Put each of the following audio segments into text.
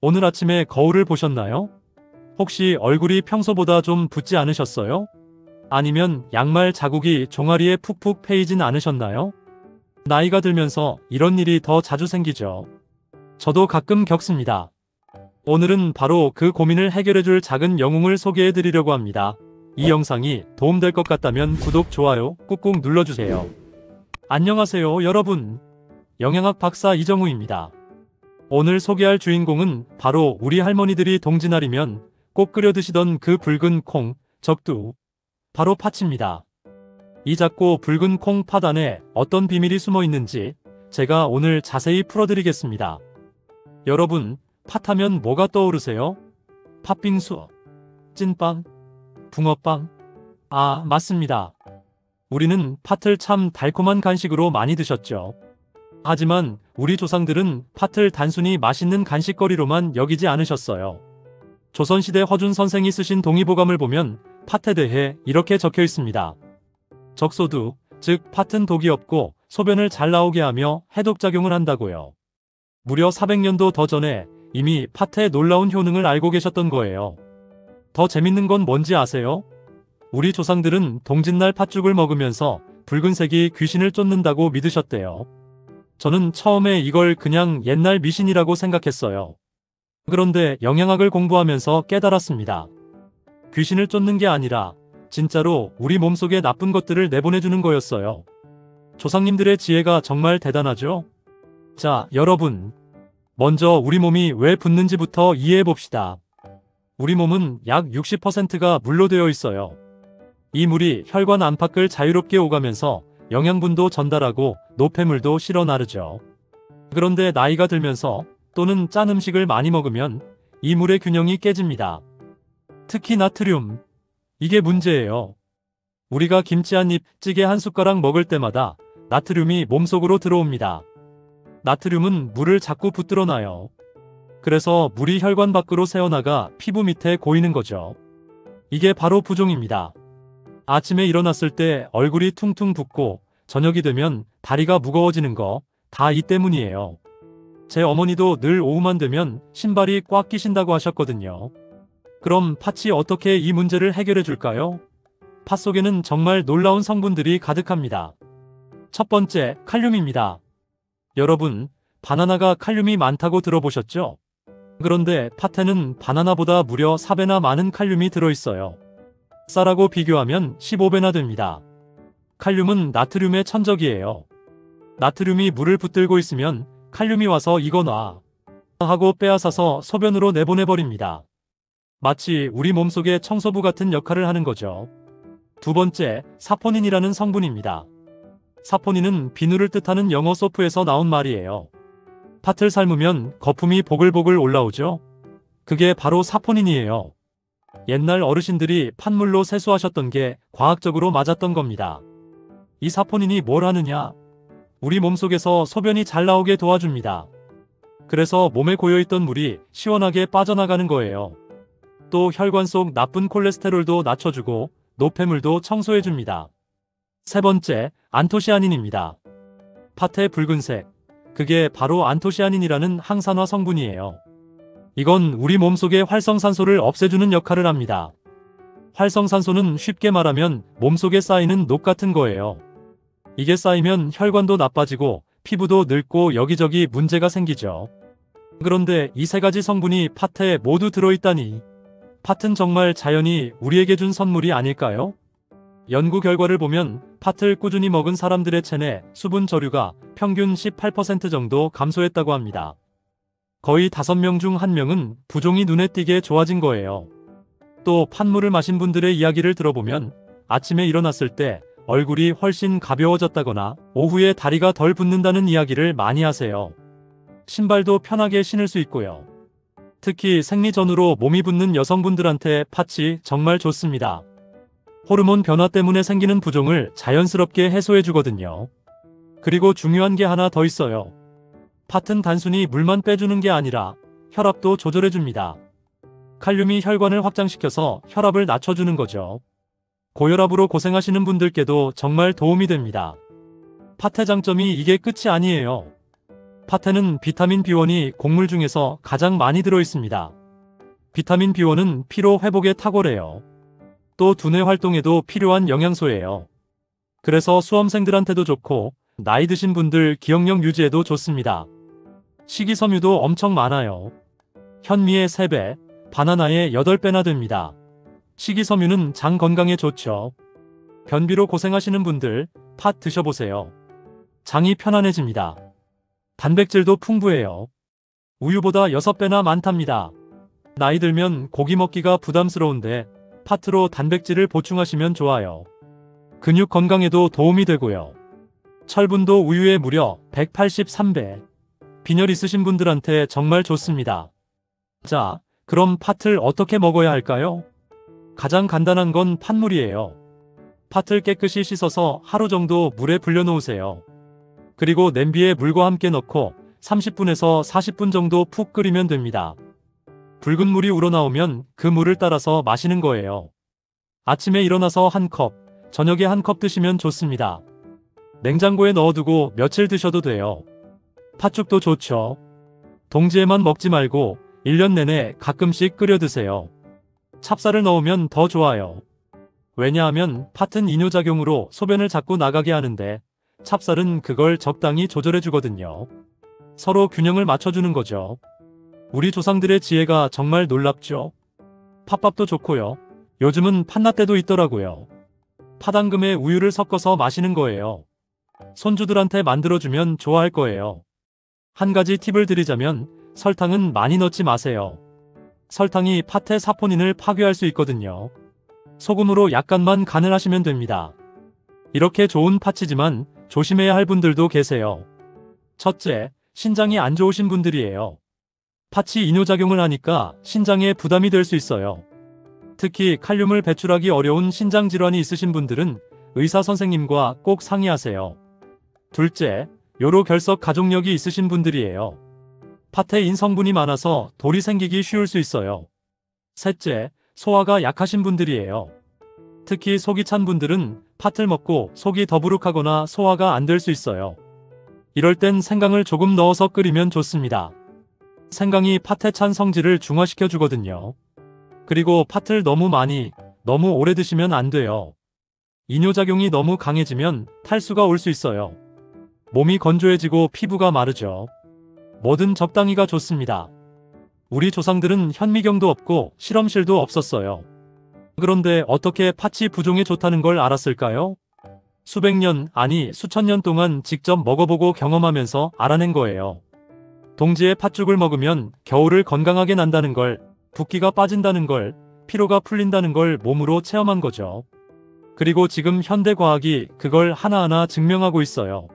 오늘 아침에 거울을 보셨나요? 혹시 얼굴이 평소보다 좀 붓지 않으셨어요? 아니면 양말 자국이 종아리에 푹푹 패이진 않으셨나요? 나이가 들면서 이런 일이 더 자주 생기죠. 저도 가끔 겪습니다. 오늘은 바로 그 고민을 해결해줄 작은 영웅을 소개해드리려고 합니다. 이 영상이 도움될 것 같다면 구독, 좋아요 꾹꾹 눌러주세요. 안녕하세요 여러분. 영양학 박사 이정우입니다. 오늘 소개할 주인공은 바로 우리 할머니들이 동지날이면 꼭 끓여 드시던 그 붉은 콩, 적두, 바로 팥입니다. 이 작고 붉은 콩 팥 안에 어떤 비밀이 숨어 있는지 제가 오늘 자세히 풀어드리겠습니다. 여러분, 팥하면 뭐가 떠오르세요? 팥빙수, 찐빵, 붕어빵? 아, 맞습니다. 우리는 팥을 참 달콤한 간식으로 많이 드셨죠. 하지만 우리 조상들은 팥을 단순히 맛있는 간식거리로만 여기지 않으셨어요. 조선시대 허준 선생이 쓰신 동의보감을 보면 팥에 대해 이렇게 적혀 있습니다. 적소두, 즉 팥은 독이 없고 소변을 잘 나오게 하며 해독작용을 한다고요. 무려 400년도 더 전에 이미 팥의 놀라운 효능을 알고 계셨던 거예요. 더 재밌는 건 뭔지 아세요? 우리 조상들은 동짓날 팥죽을 먹으면서 붉은색이 귀신을 쫓는다고 믿으셨대요. 저는 처음에 이걸 그냥 옛날 미신이라고 생각했어요. 그런데 영양학을 공부하면서 깨달았습니다. 귀신을 쫓는 게 아니라 진짜로 우리 몸속에 나쁜 것들을 내보내주는 거였어요. 조상님들의 지혜가 정말 대단하죠? 자, 여러분. 먼저 우리 몸이 왜 붓는지부터 이해해봅시다. 우리 몸은 약 60%가 물로 되어 있어요. 이 물이 혈관 안팎을 자유롭게 오가면서 영양분도 전달하고 노폐물도 실어 나르죠. 그런데 나이가 들면서 또는 짠 음식을 많이 먹으면 이 물의 균형이 깨집니다. 특히 나트륨. 이게 문제예요. 우리가 김치 한 입, 찌개 한 숟가락 먹을 때마다 나트륨이 몸속으로 들어옵니다. 나트륨은 물을 자꾸 붙들어 놔요. 그래서 물이 혈관 밖으로 새어나가 피부 밑에 고이는 거죠. 이게 바로 부종입니다. 아침에 일어났을 때 얼굴이 퉁퉁 붓고 저녁이 되면 다리가 무거워지는 거 다 이 때문이에요. 제 어머니도 늘 오후만 되면 신발이 꽉 끼신다고 하셨거든요. 그럼 팥이 어떻게 이 문제를 해결해 줄까요? 팥 속에는 정말 놀라운 성분들이 가득합니다. 첫 번째, 칼륨입니다. 여러분, 바나나가 칼륨이 많다고 들어보셨죠? 그런데 팥에는 바나나보다 무려 4배나 많은 칼륨이 들어있어요. 쌀하고 비교하면 15배나 됩니다. 칼륨은 나트륨의 천적이에요. 나트륨이 물을 붙들고 있으면 칼륨이 와서 이거 놔 하고 빼앗아서 소변으로 내보내버립니다. 마치 우리 몸속의 청소부 같은 역할을 하는 거죠. 두 번째, 사포닌이라는 성분입니다. 사포닌은 비누를 뜻하는 영어 소프에서 나온 말이에요. 팥을 삶으면 거품이 보글보글 올라오죠? 그게 바로 사포닌이에요. 옛날 어르신들이 팥물로 세수하셨던 게 과학적으로 맞았던 겁니다. 이 사포닌이 뭘 하느냐? 우리 몸속에서 소변이 잘 나오게 도와줍니다. 그래서 몸에 고여있던 물이 시원하게 빠져나가는 거예요. 또 혈관 속 나쁜 콜레스테롤도 낮춰주고 노폐물도 청소해줍니다. 세 번째, 안토시아닌입니다. 팥의 붉은색, 그게 바로 안토시아닌이라는 항산화 성분이에요. 이건 우리 몸속의 활성산소를 없애주는 역할을 합니다. 활성산소는 쉽게 말하면 몸속에 쌓이는 녹 같은 거예요. 이게 쌓이면 혈관도 나빠지고 피부도 늙고 여기저기 문제가 생기죠. 그런데 이 세 가지 성분이 팥에 모두 들어있다니, 팥은 정말 자연이 우리에게 준 선물이 아닐까요? 연구 결과를 보면 팥을 꾸준히 먹은 사람들의 체내 수분 저류가 평균 18% 정도 감소했다고 합니다. 거의 5명 중 1명은 부종이 눈에 띄게 좋아진 거예요. 또 팥물을 마신 분들의 이야기를 들어보면 아침에 일어났을 때 얼굴이 훨씬 가벼워졌다거나 오후에 다리가 덜 붓는다는 이야기를 많이 하세요. 신발도 편하게 신을 수 있고요. 특히 생리 전후로 몸이 붓는 여성분들한테 팥이 정말 좋습니다. 호르몬 변화 때문에 생기는 부종을 자연스럽게 해소해주거든요. 그리고 중요한 게 하나 더 있어요. 팥은 단순히 물만 빼주는 게 아니라 혈압도 조절해줍니다. 칼륨이 혈관을 확장시켜서 혈압을 낮춰주는 거죠. 고혈압으로 고생하시는 분들께도 정말 도움이 됩니다. 팥의 장점이 이게 끝이 아니에요. 팥에는 비타민 B1이 곡물 중에서 가장 많이 들어있습니다. 비타민 B1은 피로 회복에 탁월해요. 또 두뇌 활동에도 필요한 영양소예요. 그래서 수험생들한테도 좋고 나이 드신 분들 기억력 유지에도 좋습니다. 식이섬유도 엄청 많아요. 현미의 3배, 바나나의 8배나 됩니다. 식이섬유는 장 건강에 좋죠. 변비로 고생하시는 분들 팥 드셔보세요. 장이 편안해집니다. 단백질도 풍부해요. 우유보다 6배나 많답니다. 나이 들면 고기 먹기가 부담스러운데 팥으로 단백질을 보충하시면 좋아요. 근육 건강에도 도움이 되고요. 철분도 우유에 무려 183배. 빈혈 있으신 분들한테 정말 좋습니다. 자, 그럼 팥을 어떻게 먹어야 할까요? 가장 간단한 건 팥물이에요. 팥을 깨끗이 씻어서 하루 정도 물에 불려놓으세요. 그리고 냄비에 물과 함께 넣고 30분에서 40분 정도 푹 끓이면 됩니다. 붉은 물이 우러나오면 그 물을 따라서 마시는 거예요. 아침에 일어나서 1컵, 저녁에 1컵 드시면 좋습니다. 냉장고에 넣어두고 며칠 드셔도 돼요. 팥죽도 좋죠. 동지에만 먹지 말고 1년 내내 가끔씩 끓여 드세요. 찹쌀을 넣으면 더 좋아요. 왜냐하면 팥은 이뇨작용으로 소변을 자꾸 나가게 하는데 찹쌀은 그걸 적당히 조절해 주거든요. 서로 균형을 맞춰주는 거죠. 우리 조상들의 지혜가 정말 놀랍죠. 팥밥도 좋고요. 요즘은 팥라떼도 있더라고요. 팥앙금에 우유를 섞어서 마시는 거예요. 손주들한테 만들어주면 좋아할 거예요. 한 가지 팁을 드리자면 설탕은 많이 넣지 마세요. 설탕이 팥의 사포닌을 파괴할 수 있거든요. 소금으로 약간만 간을 하시면 됩니다. 이렇게 좋은 팥이지만 조심해야 할 분들도 계세요. 첫째, 신장이 안 좋으신 분들이에요. 팥이 이뇨작용을 하니까 신장에 부담이 될 수 있어요. 특히 칼륨을 배출하기 어려운 신장질환이 있으신 분들은 의사 선생님과 꼭 상의하세요. 둘째, 요로결석 가족력이 있으신 분들이에요. 팥에 인성분이 많아서 돌이 생기기 쉬울 수 있어요. 셋째, 소화가 약하신 분들이에요. 특히 속이 찬 분들은 팥을 먹고 속이 더부룩하거나 소화가 안 될 수 있어요. 이럴 땐 생강을 조금 넣어서 끓이면 좋습니다. 생강이 팥의 찬 성질을 중화시켜 주거든요. 그리고 팥을 너무 많이, 너무 오래 드시면 안 돼요. 이뇨작용이 너무 강해지면 탈수가 올 수 있어요. 몸이 건조해지고 피부가 마르죠. 뭐든 적당히가 좋습니다. 우리 조상들은 현미경도 없고 실험실도 없었어요. 그런데 어떻게 팥이 부종에 좋다는 걸 알았을까요? 수백 년, 아니 수천 년 동안 직접 먹어보고 경험하면서 알아낸 거예요. 동지에 팥죽을 먹으면 겨울을 건강하게 난다는 걸, 붓기가 빠진다는 걸, 피로가 풀린다는 걸 몸으로 체험한 거죠. 그리고 지금 현대과학이 그걸 하나하나 증명하고 있어요.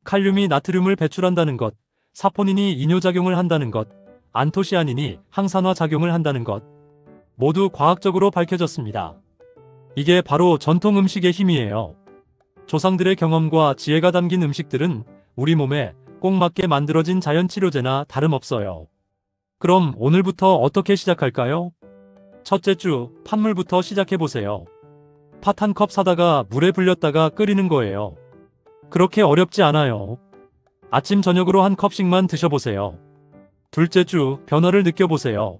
칼륨이 나트륨을 배출한다는 것, 사포닌이 이뇨작용을 한다는 것, 안토시아닌이 항산화 작용을 한다는 것, 모두 과학적으로 밝혀졌습니다. 이게 바로 전통 음식의 힘이에요. 조상들의 경험과 지혜가 담긴 음식들은 우리 몸에 꼭 맞게 만들어진 자연치료제나 다름없어요. 그럼 오늘부터 어떻게 시작할까요? 첫째 주, 팥물부터 시작해보세요. 팥 1컵 사다가 물에 불렸다가 끓이는 거예요. 그렇게 어렵지 않아요. 아침 저녁으로 1컵씩만 드셔보세요. 둘째 주, 변화를 느껴보세요.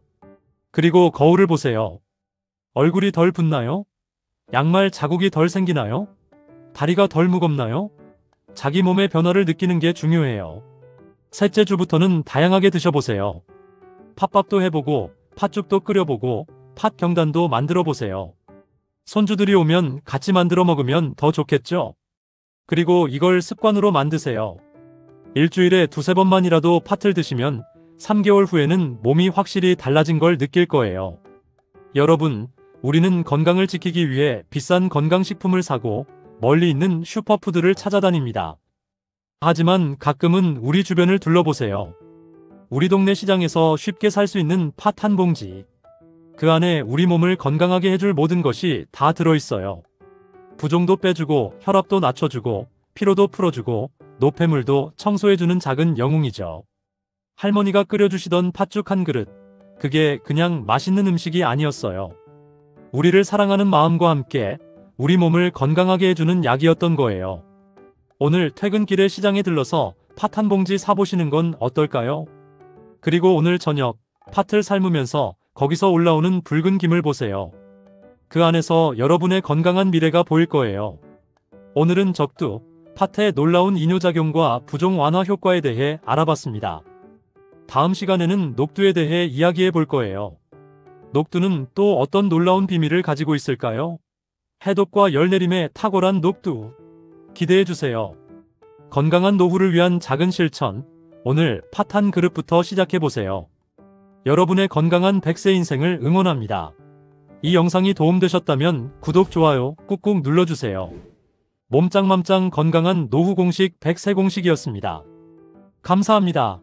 그리고 거울을 보세요. 얼굴이 덜 붓나요? 양말 자국이 덜 생기나요? 다리가 덜 무겁나요? 자기 몸의 변화를 느끼는 게 중요해요. 셋째 주부터는 다양하게 드셔보세요. 팥밥도 해보고 팥죽도 끓여보고 팥 경단도 만들어보세요. 손주들이 오면 같이 만들어 먹으면 더 좋겠죠? 그리고 이걸 습관으로 만드세요. 일주일에 2~3번만이라도 팥을 드시면 3개월 후에는 몸이 확실히 달라진 걸 느낄 거예요. 여러분, 우리는 건강을 지키기 위해 비싼 건강식품을 사고 멀리 있는 슈퍼푸드를 찾아다닙니다. 하지만 가끔은 우리 주변을 둘러보세요. 우리 동네 시장에서 쉽게 살 수 있는 팥 한 봉지. 그 안에 우리 몸을 건강하게 해줄 모든 것이 다 들어있어요. 부종도 빼주고 혈압도 낮춰주고 피로도 풀어주고 노폐물도 청소해주는 작은 영웅이죠. 할머니가 끓여주시던 팥죽 한 그릇. 그게 그냥 맛있는 음식이 아니었어요. 우리를 사랑하는 마음과 함께 우리 몸을 건강하게 해주는 약이었던 거예요. 오늘 퇴근길에 시장에 들러서 팥 한 봉지 사보시는 건 어떨까요? 그리고 오늘 저녁 팥을 삶으면서 거기서 올라오는 붉은 김을 보세요. 그 안에서 여러분의 건강한 미래가 보일 거예요. 오늘은 적두, 팥의 놀라운 이뇨작용과 부종 완화 효과에 대해 알아봤습니다. 다음 시간에는 녹두에 대해 이야기해 볼 거예요. 녹두는 또 어떤 놀라운 비밀을 가지고 있을까요? 해독과 열내림에 탁월한 녹두. 기대해 주세요. 건강한 노후를 위한 작은 실천. 오늘 팥 한 그릇부터 시작해 보세요. 여러분의 건강한 100세 인생을 응원합니다. 이 영상이 도움되셨다면 구독, 좋아요 꾹꾹 눌러주세요. 몸짱맘짱 건강한 노후 공식 100세 공식이었습니다. 감사합니다.